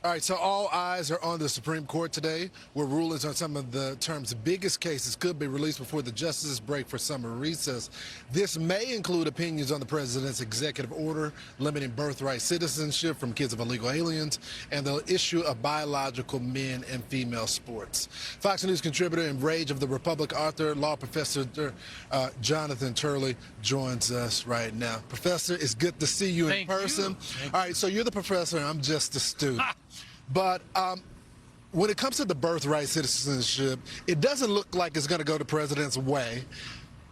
All right, so all eyes are on the Supreme Court today, where rulings on some of the term's biggest cases could be released before the justices break for summer recess. This may include opinions on the president's executive order limiting birthright citizenship from kids of illegal aliens and the issue of biological men and female sports. Fox News contributor and Rage of the Republic author, law professor Jonathan Turley joins us right now. Professor, it's good to see you in person. All right, so you're the professor and I'm just a student. But when it comes to the birthright citizenship, it doesn't look like it's going to go the president's way.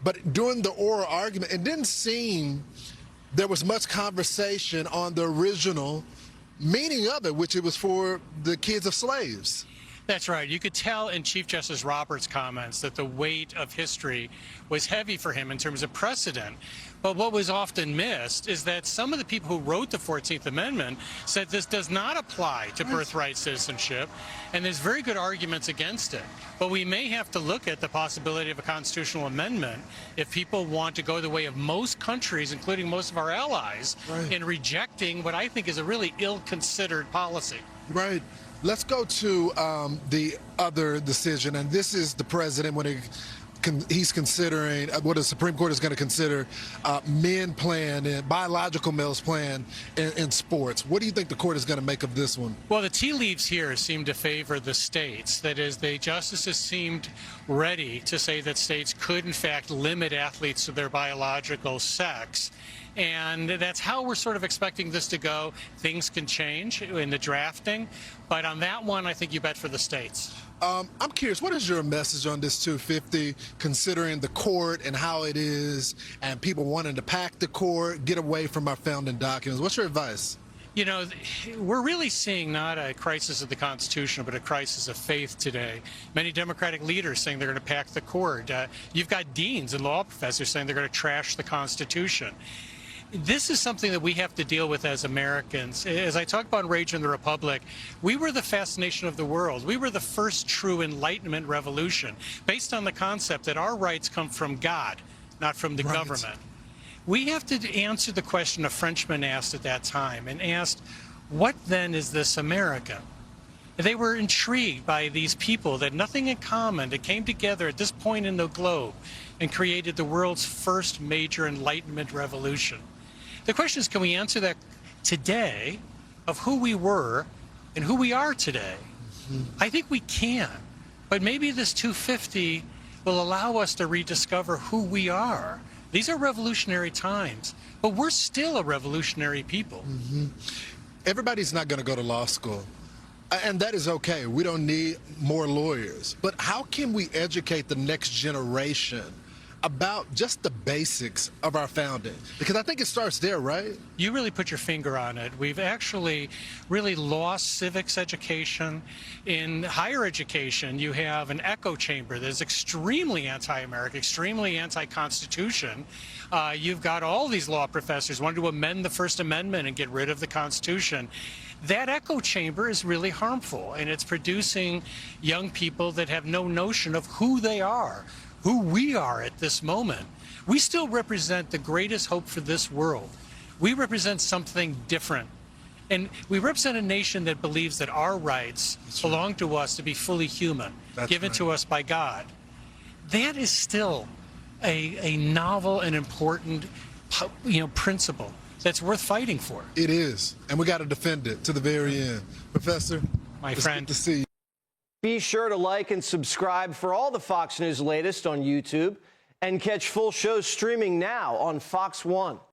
But during the oral argument, it didn't seem there was much conversation on the original meaning of it, which it was for the kids of slaves. That's right. You could tell in Chief Justice Roberts' comments that the weight of history was heavy for him in terms of precedent. But what was often missed is that some of the people who wrote the 14th Amendment said this does not apply to birthright citizenship, and there's very good arguments against it. But we may have to look at the possibility of a constitutional amendment if people want to go the way of most countries, including most of our allies, in rejecting what I think is a really ill-considered policy. Right. Let's go to the other decision, and this is the president when he's considering what the Supreme Court is going to consider men playing and biological males playing in sports. What do you think the court is going to make of this one? Well, the tea leaves here seem to favor the states. That is, the justices seemed ready to say that states could, in fact, limit athletes to their biological sex. And that's how we're sort of expecting this to go. Things can change in the drafting, but on that one, I think you bet for the states. I'm curious, what is your message on this 250, considering the court and how it is, and people wanting to pack the court, get away from our founding documents? What's your advice? You know, we're really seeing not a crisis of the Constitution, but a crisis of faith today. Many Democratic leaders saying they're going to pack the court. You've got deans and law professors saying they're going to trash the Constitution. This is something that we have to deal with as Americans. As I talk about Rage in the Republic, we were the fascination of the world. We were the first true Enlightenment revolution, based on the concept that our rights come from God, not from the government. We have to answer the question a Frenchman asked at that time, and asked, what then is this America? They were intrigued by these people that had nothing in common, that came together at this point in the globe and created the world's first major Enlightenment revolution. The question is, can we answer that today of who we were and who we are today? I think we can, but maybe this 250 will allow us to rediscover who we are. These are revolutionary times, but we're still a revolutionary people. Everybody's not going to go to law school. And that is okay. We don't need more lawyers. But how can we educate the next generation about just the basics of our founding? Because I think it starts there, right? You really put your finger on it. We've actually really lost civics education. In higher education, you have an echo chamber that is extremely anti-American, extremely anti-Constitution. You've got all these law professors wanting to amend the First Amendment and get rid of the Constitution. That echo chamber is really harmful, and it's producing young people that have no notion of who they are, who we are at this moment. We still represent the greatest hope for this world. We represent something different. And we represent a nation that believes that our rights belong to us to be fully human, given to us by God. That is still a novel and important, principle that's worth fighting for. It is, and we got to defend it to the very end. Professor, my friend, good to see you. Be sure to like and subscribe for all the Fox News latest on YouTube, and catch full shows streaming now on Fox One.